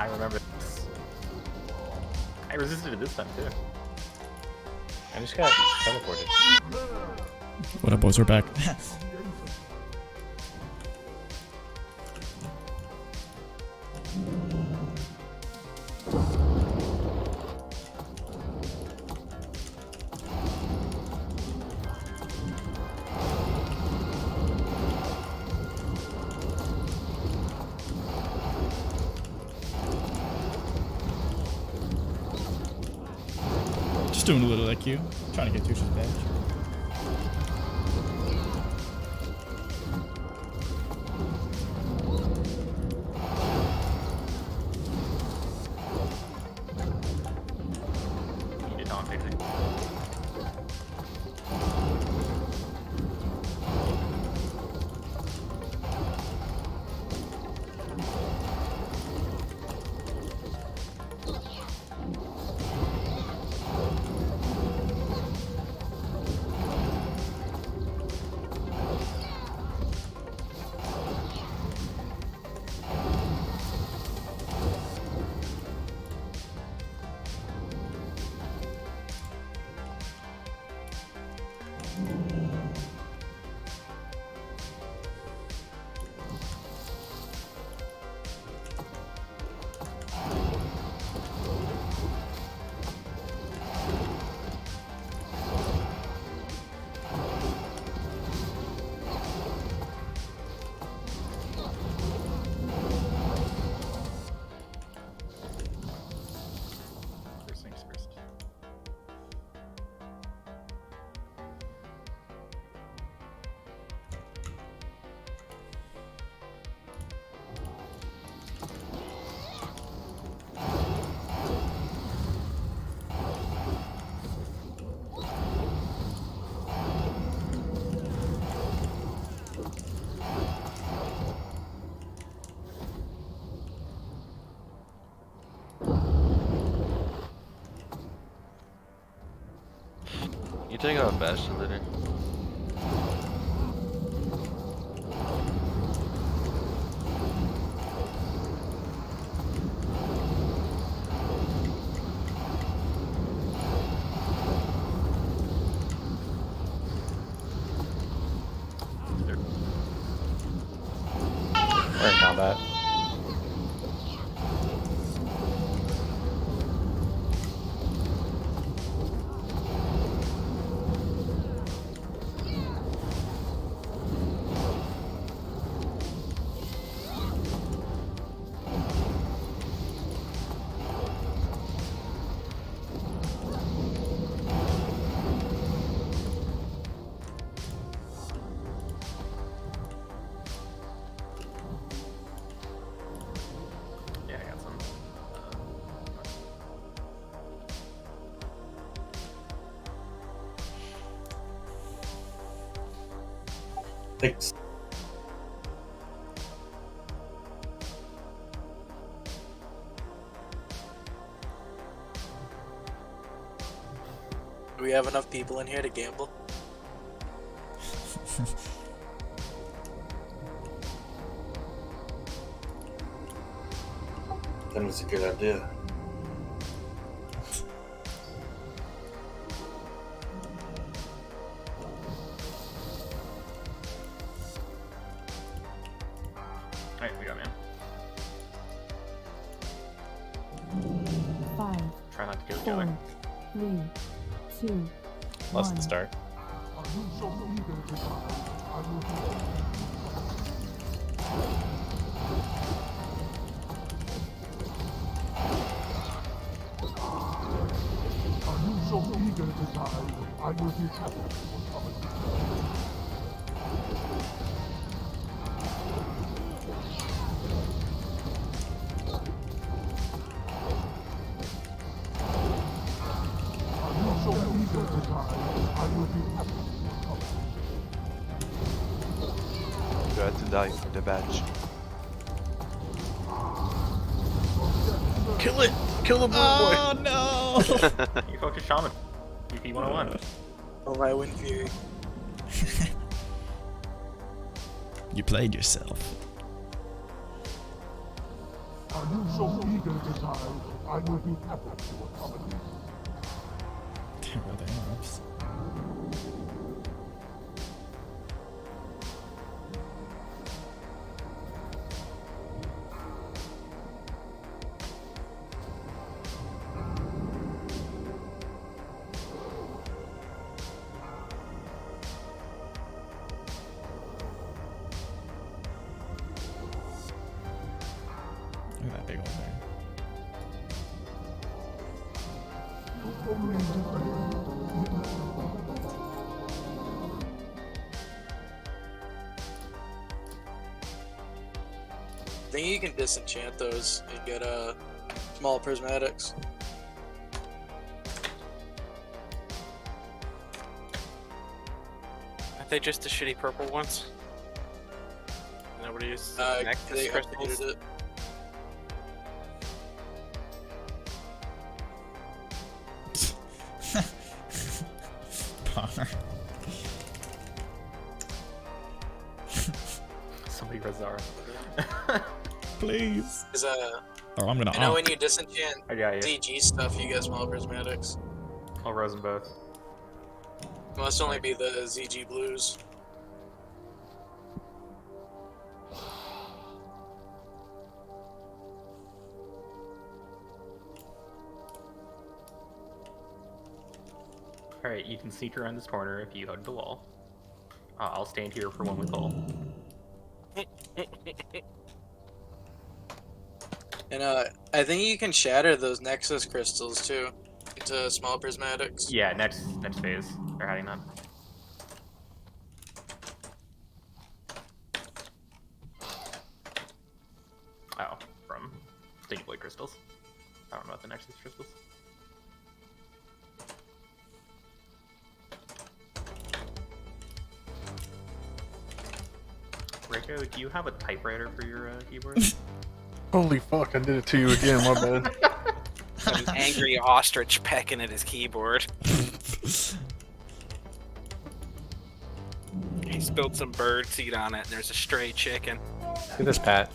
I remember this. I resisted it this time too. I just got teleported. What up, boys? We're back. Just doing a little like you. Trying to get Tush's badge. You did not fix it. First things first. You take out Bastion later. We're in combat. Yeah, I got some. Thanks. Do we have enough people in here to gamble? That was a good idea. Alright, we got man. 5, Try not to kill each 4, other. 3, 2, Less 1. than start. You had to die for the badge. Kill it! Kill the blue Oh no! boy! You focus shaman. PP 101. Oh, I win Fury. You played yourself. Damn, bro, the interrupts. Look at that big old thing. I think you can disenchant those and get small prismatics. Aren't they just the shitty purple ones? Nobody uses They Nexus crystals. updated it. Bar. Somebody Razara. Please. Is Or I'm gonna I know op. when you disenchant I got you. ZG stuff, you get small prismatics. I'll rose them both. It must only be the ZG blues. Alright, you can sneak around this corner if you hug the wall. I'll stand here for when we pull. And I think you can shatter those Nexus crystals too into small prismatics. Yeah, next phase. They're hiding that. Oh, from Sticky Boy crystals. I don't know about the Nexus crystals. Rico, do you have a typewriter for your keyboard? Holy fuck, I did it to you again, my bad. An angry ostrich pecking at his keyboard. He spilled some bird seed on it, and there's a stray chicken. Do this, Pat.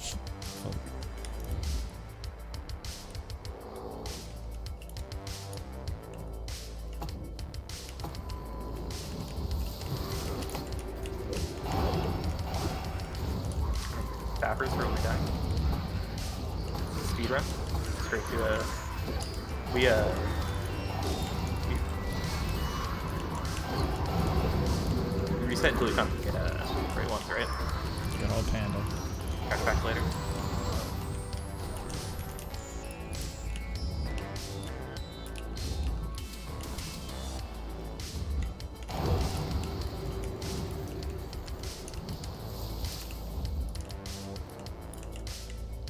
Staffers for only dying. Speed run. Straight to we reset until we come get great ones, right? Good old panda. Back later.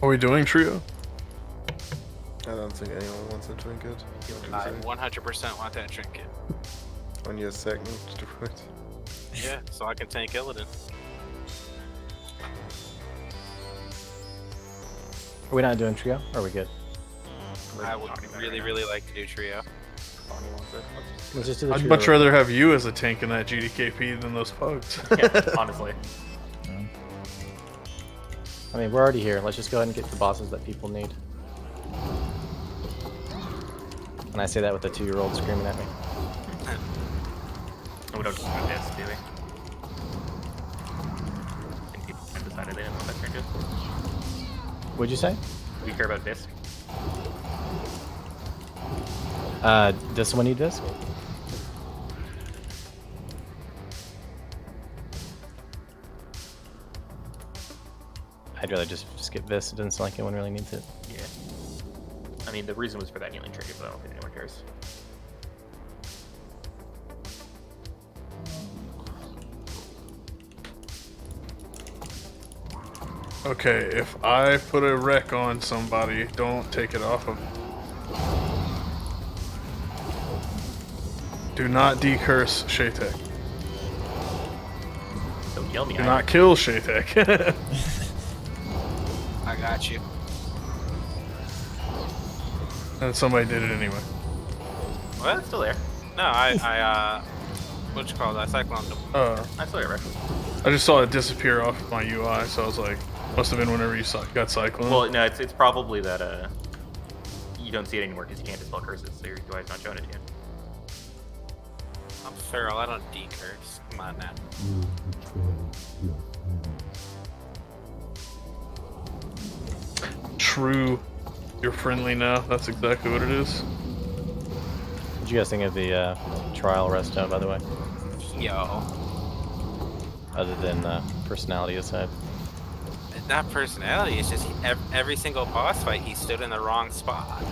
Are we doing trio? I don't think anyone wants a trinket. I 100% want that trinket. On your second to do it. Yeah, so I can tank Illidan. Are we not doing trio? Or are we good? I would really like to do trio. Bonnie wants it. Let's just do the I'd trio. much rather have you as a tank in that GDKP than those pugs. Yeah, honestly. Yeah. I mean, we're already here. Let's just go ahead and get the bosses that people need. And I say that with a 2-year-old screaming at me. And we don't just do this, do we? I think people decided they didn't want that trinket. What'd you say? We care about disc. Does someone need this? I'd rather just skip this. It doesn't sound like anyone really needs it. Yeah. I mean, the reason was for that healing trinket, but I don't think anyone cares. Okay, if I put a wreck on somebody, don't take it off of them. Do not decurse Shaytek. Don't kill me. Do not kill Shaytek. I got you. And somebody did it anyway. What? Still there. No, I what you call that? I cycloned him. I still got wreck. I just saw it disappear off my UI, so I was like, Must have been whenever you got Cyclone. Well, no, it's probably that you don't see it anymore because you can't dispel curses, so your UI's not showing it to you. I'm feral, I don't decurse. Come on now. True. You're friendly now. That's exactly what it is. What did you guys think of the trial resto, by the way? Yo. Other than personality aside. Not personality, it's just every single boss fight he stood in the wrong spot.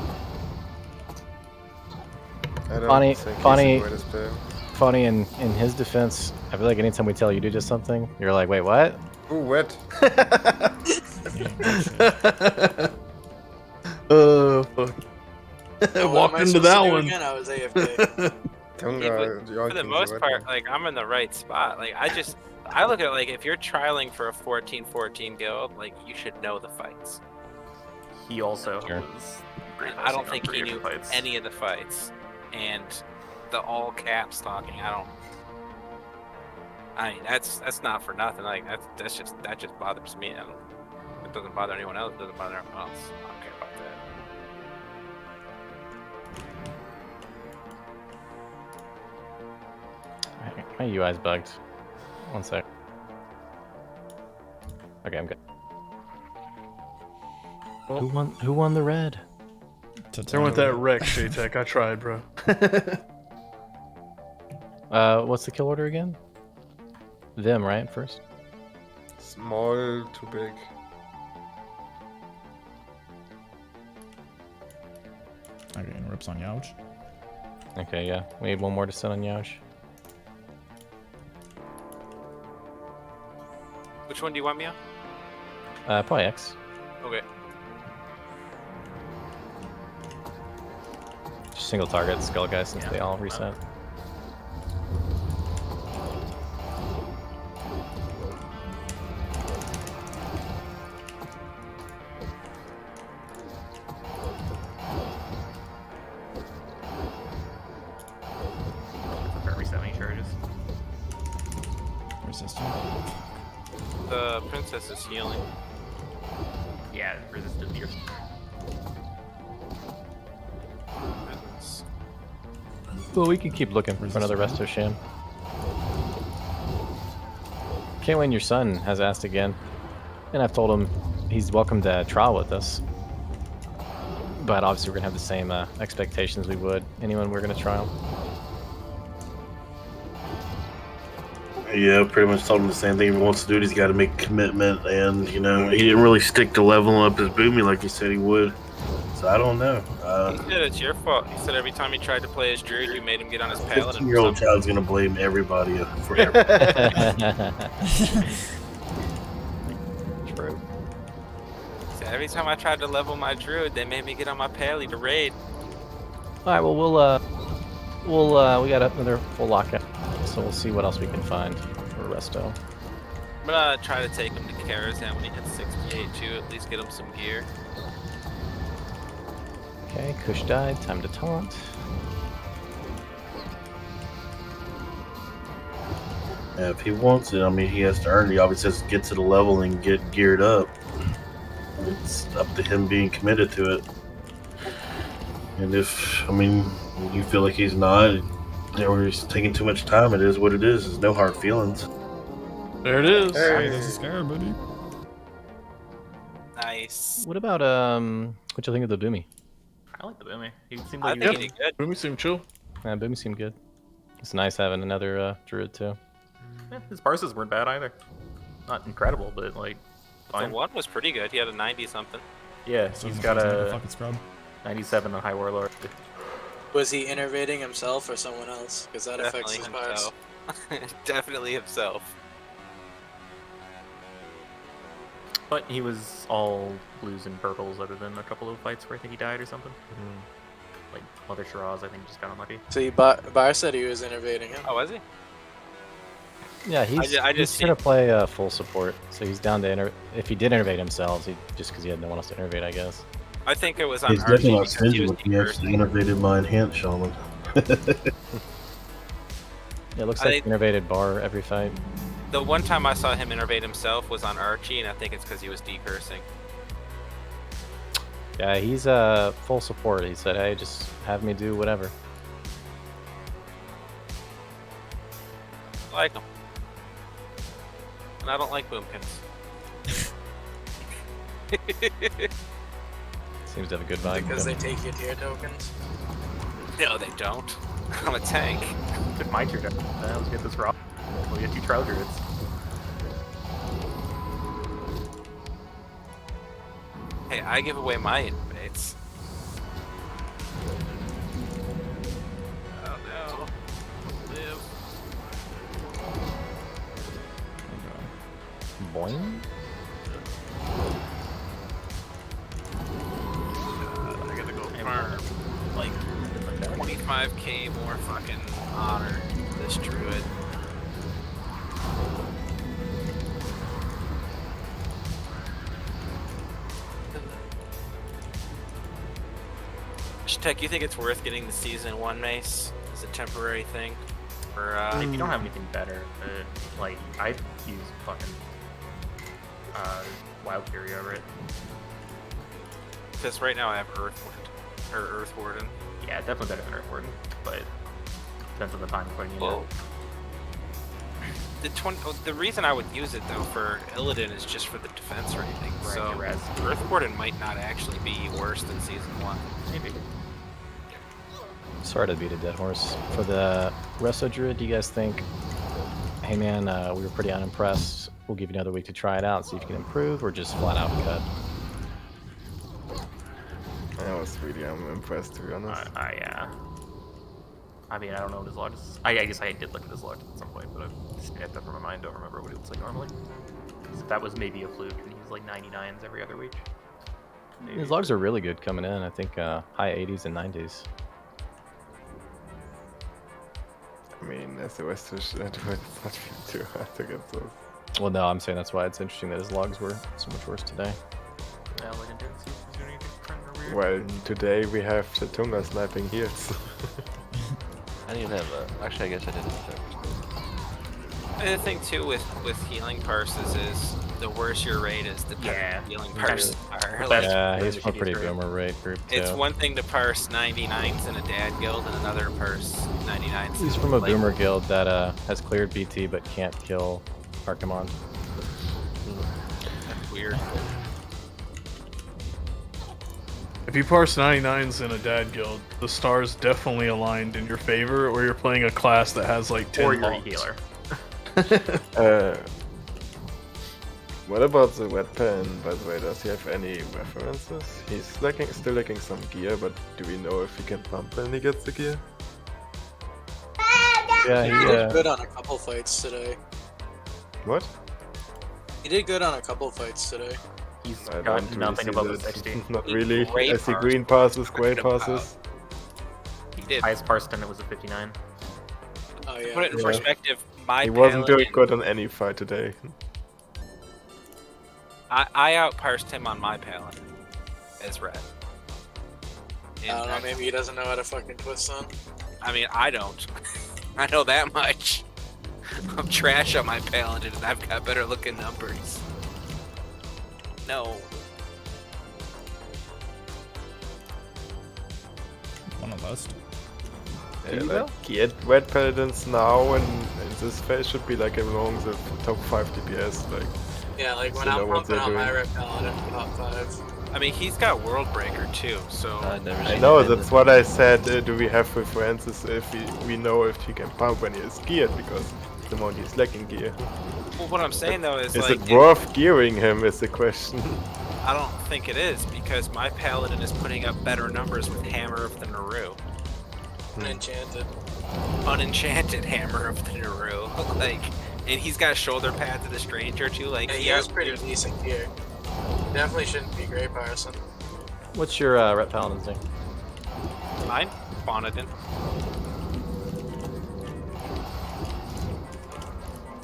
I don't Funny- think funny- he's the greatest player. Funny, in his defense, I feel like anytime we tell you to do something, you're like, wait, what? Ooh, wet. Oh, fuck. Oh, what Walked am I into supposed that to do one. again? I was AFK. For the most part, like, I'm in the right spot. Like, I look at it like, if you're trialing for a 14-14 guild, like, you should know the fights. He also Sure. was. I don't think he greenlisting on knew fights. any of the fights. And the all caps talking, I mean, that's not for nothing. Like, that just bothers me. It doesn't bother anyone else. It doesn't bother anyone else. I don't care about that. My UI's bugged. One sec. Okay, I'm good. Who won the red? There went that wreck, Shaytek. I tried, bro. What's the kill order again? Them, right? First? Small, too big. Okay, and rips on Youch. Okay, yeah. We need one more to set on Youch. Which one do you want me on? Probably X. Okay. Just single target skull guys since they all reset. Reset many charges. Resistant. The princess is healing. Yeah, resisted here. Well, we can keep looking for another resto sham. Kaylin, your son has asked again, and I've told him he's welcome to trial with us. But obviously, we're gonna have the same expectations we would anyone we're gonna trial. Yeah, pretty much told him the same thing. If he wants to do it, he's got to make a commitment. And, you know, he didn't really stick to leveling up his boomy like he said he would. So I don't know. He said it's your fault. He said every time he tried to play as druid, you made him get on his paladin. 15-year-old child's going to blame everybody for everything. True. He said every time I tried to level my druid, they made me get on my pally to raid. All right, well, we got another full lockout, so we'll see what else we can find for resto. I'm gonna try to take him to Karazhan when he hits 68 too, at least get him some gear. Okay, Kush died. Time to taunt. Yeah, if he wants it, I mean, he has to earn it. He obviously has to get to the level and get geared up. It's up to him being committed to it. And if, I mean, you feel like he's not, or he's taking too much time, it is what it is. There's no hard feelings. There it is. Hey, there's a scare, buddy. Nice. What about what you think of the Boomy? I like the boomy. He seemed I like think he he did good. Boomy seemed chill. Yeah, Boomy seemed good. It's nice having another druid too. his parses weren't bad either. Not incredible, but like The fine. one was pretty good. He had a 90 something. Yeah, So he's it got feels like a fucking scrub. 97 on High Warlord. Was he innervating himself or someone else? Because that affects Definitely his parts. himself. Definitely himself. But he was all blues and purples other than a couple of fights where I think he died or something. Like Mother Shiraz, I think, just got unlucky. So Bar said he was innervating him. Oh, was he? Yeah, he's I he's just gonna play full support, so he's down to if he did innervate himself, just because he had no one else to innervate, I guess. I think it was on He's definitely not Archie because he stingy was when he actually innovated my enhanced shaman. Yeah, it looks I like think- he innervated Bar every fight. The one time I saw him innervate himself was on Archie, and I think it's because he was decursing. Yeah, he's full support. He said, "Hey, just have me do whatever." I like him. And I don't like boomkins. Seems to have a good vibe. Because they take your tier tokens. No, they don't. I'm a tank. Took my turn. Let's get this rock. We'll get 2 Trial Druids. Hey, I give away my innovates. Oh no. Live. Boing. I gotta go farm. Like 25k more fucking honor this druid. Tech, you think it's worth getting the season 1 mace as a temporary thing? Or If you don't have anything better, like I use fucking Wild Fury over it. Because right now I have Earthwind or Earth Warden. Yeah, definitely better than Earth Warden, but depends on the time you're putting it Well, the reason I would use it though for Illidan is just for the defense rating. Right, So the res. Earth Warden might not actually be worse than season 1. Maybe. Sorry to beat a dead horse. For the Resto Druid, do you guys think, hey man, we were pretty unimpressed, we'll give you another week to try it out, see if you can improve, or just flat out cut? I was really unimpressed, to be honest. I mean, I don't know what his log is. I guess I did look at his log at some point, but I've skipped up from my mind. Don't remember what he looks like normally. So that was maybe a fluke, and he was like 99s every other week. Maybe. His logs are really good coming in. I think high 80s and 90s. I mean, as the rest of the it's not too hard to get those. Well, no, I'm saying that's why it's interesting that his logs were so much worse today. Yeah, like I didn't see if he's doing anything trend or weird. Well, today we have Chatunga sniping heals. I didn't have a. Actually, I guess I didn't have that. And the thing too with healing parses is the worse your rate is, the better your healing parses are. The Like, best- Yeah, the he's a pretty shittiest rate. boomer rate group too. it's one thing to parse 99s in a dad guild and another parse 99s. He's in, from a like, boomer guild that has cleared BT but can't kill Archimon. That's weird. If you parse 99s in a dad guild, the stars definitely aligned in your favor, or you're playing a class that has like 10 Or you're a logs. healer. What about the Red Pen, by the way? Does he have any references? He's still lacking some gear, but do we know if he can pump when he gets the gear? Yeah, He did good on a couple fights today. What? He did good on a couple fights today. He's I got don't really nothing see above that. the 60. Not really. Great I see parse. green passes, gray Talking about- passes. He did. Highest parsed in it was a 59. Oh To yeah. put it in Yeah. perspective, my He wasn't doing paladin, good on any fight today. I outparsed him on my paladin as red. I don't know, maybe he doesn't know how to fucking twist on. I mean, I don't. I know that much. I'm trash on my paladin, and I've got better looking numbers. No. One of us. Yeah, like, get Red Paladins now, and in this phase should be like among the top 5 DPS. Like, Yeah, like when So I'm know what pumping they're on my doing. Red Paladin, top 5. I mean, he's got World Breaker too, so I've never I seen know, him in that's the- what I said. Do we have references if we know if he can pump when he is geared? Because at the moment he's lacking gear. well, what I'm saying though is, Is like, it worth gearing him? Is the question. I don't think it is, because my paladin is putting up better numbers with Hammer of the Naru. Unenchanted. Unenchanted Hammer of the Naru. Like, and he's got shoulder pads of the Stranger too. Like, Yeah, he has pretty decent gear. Definitely shouldn't be Grey Parson. What's your Ret Paladin's name? Mine? Bonadin.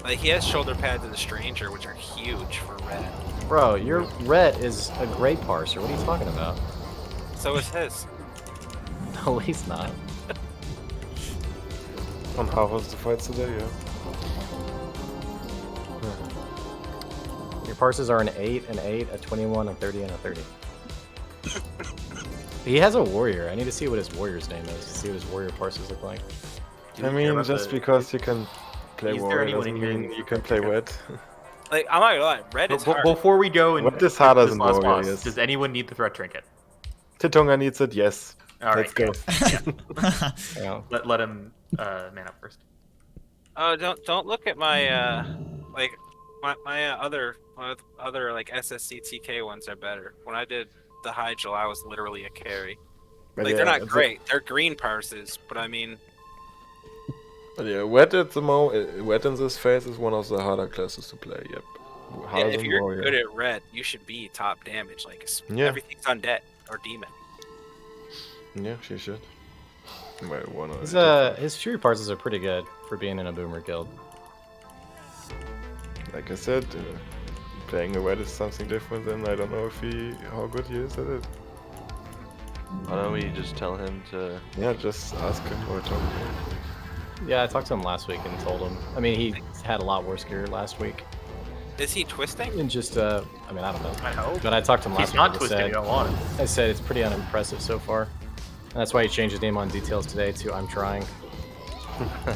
Like, he has shoulder pads of the Stranger, which are huge for red. Bro, your Ret is a great parser. What are you talking about? So is his. No, he's not. On half of the fights today, yeah. Your parses are an 8, an 8, a 21, a 30, and a 30. He has a warrior. I need to see what his warrior's name is to see what his warrior parses look like. I mean, just because you can play Is there warrior anyone doesn't in here mean who's you a can red play chicken? wet. Like, I'm not gonna lie, red is hard. Before we go and What is harder this than last warrior, boss, yes. does anyone need the threat trinket? Titonga needs it, yes. All Let's right, go. Yeah. Let him man up first. Oh, don't look at my like my other like SSCTK ones are better. When I did the Hygel, I was literally a carry. But Like yeah, they're not it's a- great. They're green parses, but I mean, But yeah, wet at the moment, wet in this phase is one of the harder classes to play. Yep. Harder if than you're warrior. good at red, you should be top damage. Like Yeah. everything's undead or demon. Yeah, she should. Well, one or His, two. his Fury parses are pretty good for being in a Boomer guild. Like I said, playing a wet is something different, and I don't know how good he is at it. Why don't we just tell him to? Yeah, just ask him or talk to him. Yeah, I talked to him last week and told him. I mean, he had a lot worse gear last week. Is he twisting? And just, I mean, I don't know. I hope. But I talked to him If last he's week. not and twisting, said, you don't want him. I said it's pretty unimpressive so far. And that's why he changed his name on details today to I'm trying. I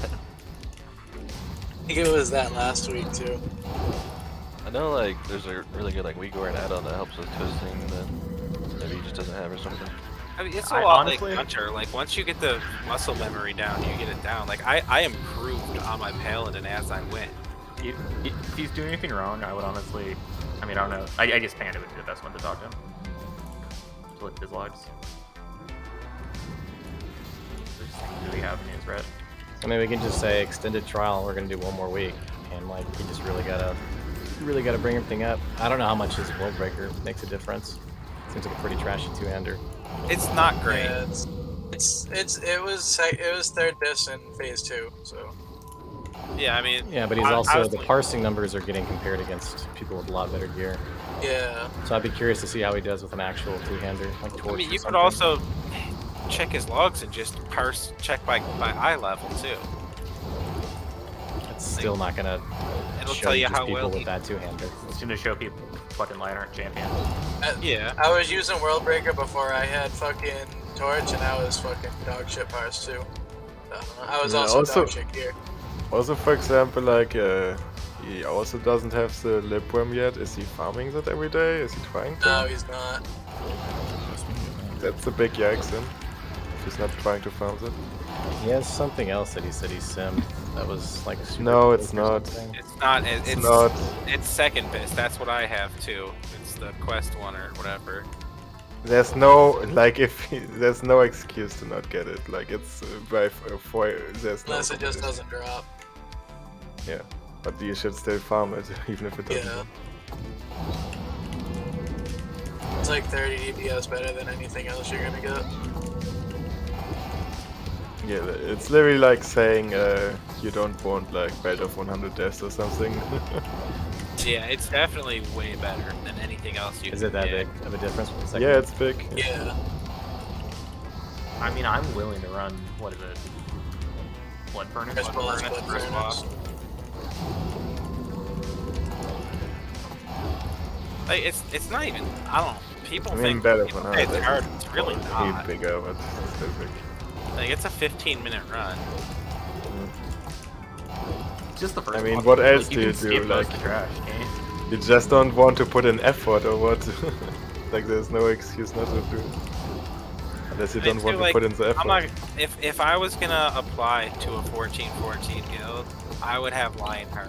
think it was that last week too. I know like there's a really good like Uyghur and add-on that helps with twisting that maybe he just doesn't have or something. I mean, it's a I lot honestly- like Hunter. Like once you get the muscle memory down, you get it down. Like I improved on my paladin as I went. If he's doing anything wrong, I would honestly. I mean, I don't know. I guess Panda would be the best one to talk to him. To look at his logs. Do we have in his red? I mean, we can just say extended trial. We're gonna do one more week, and like he just really gotta bring everything up. I don't know how much his World Breaker makes a difference. Seems like a pretty trashy two-hander. It's not great. Yeah, it was third diss in phase 2, so Yeah, I mean. Yeah, but he's I also was the like- parsing numbers are getting compared against people with a lot better gear. yeah. So I'd be curious to see how he does with an actual two-hander, like Torch. I mean, or you could something. also check his logs and just check by eye level too. It's still not gonna. It'll show tell you just how people well with he- that two-hander. It's gonna show people fucking Lionheart champion. Yeah. I was using World Breaker before I had fucking Torch, and I was fucking dog shit parse too. I was Yeah, also also- dog shit gear. Also, for example, like he also doesn't have the Lipworm yet. Is he farming that every day? Is he trying to? No, he's not. That's a big yikes then. If he's not trying to farm that. He has something else that he said he simmed. That was like super No, it's quick or not. something. It's not. It's not. It's second best. That's what I have too. It's the quest one or whatever. There's no like there's no excuse to not get it. Like it's by foil. There's no. Unless it just competition. doesn't drop. Yeah, but you should still farm it even if it doesn't. Yeah. It's like 30 DPS better than anything else you're gonna get. Yeah, it's literally like saying you don't want like belt of 100 deaths or something. Yeah, it's definitely way better than anything else you. Is can it that get. big of a difference with the second? Yeah, it's big. Yeah. I mean, I'm willing to run. What is it? Blood Furnace. First boss, Furnace, blood first furnace. boss. Like it's not even. I don't know. People I mean, think better people for say now. it's hard. It's really not. Bigger, but it's still big. Like it's a 15-minute run. It's just the first. I mean, boss. what else Like, do you can do, skip most like- of the trash, can't you? You just don't want to put in effort or what? Like there's no excuse not to do it. Unless you I don't feel want to like put in the effort. I'm not. If I was gonna apply to a 14-14 guild, I would have Lionheart.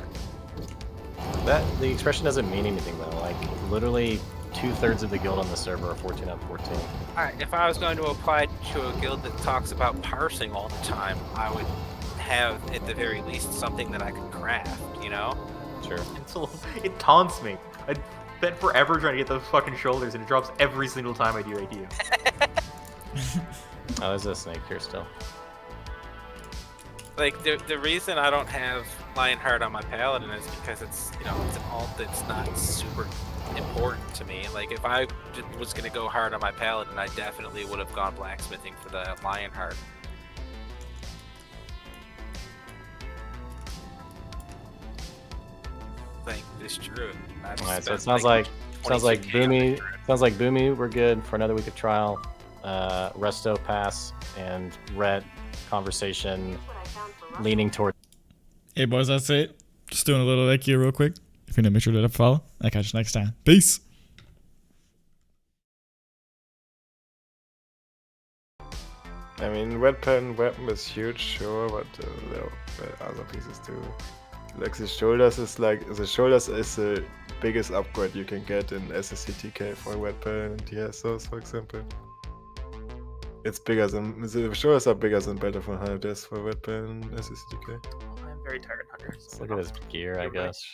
The expression doesn't mean anything though. Like literally 2/3 of the guild on the server are 14 out of 14. Alright, if I was going to apply to a guild that talks about parsing all the time, I would have at the very least something that I could craft. You know. Sure. It taunts me. I spent forever trying to get those fucking shoulders, and it drops every single time I do AD. Oh, there's a snake here still. Like the reason I don't have Lionheart on my paladin is because it's it's an alt that's not super important to me. Like if I was gonna go hard on my paladin, I definitely would have gone blacksmithing for the Lionheart. Like is true. I've All right, so it spent, sounds like 26K on Boomy. Sounds like Boomy. We're good for another week of trial. Resto pass and Rhett conversation leaning toward. Hey boys, that's it. Just doing a little like here real quick. If you're gonna make sure to follow, I'll catch you next time. Peace. I mean, red pen weapon is huge, sure, but there are other pieces too. Like the shoulders is the biggest upgrade you can get in SSCTK for a red pen and TSOs, for example. It's bigger than the shoulders are bigger than Battlefront 100 is for red pen and SSCTK. I'm very tired, Hunter. Let's look at his gear, I guess.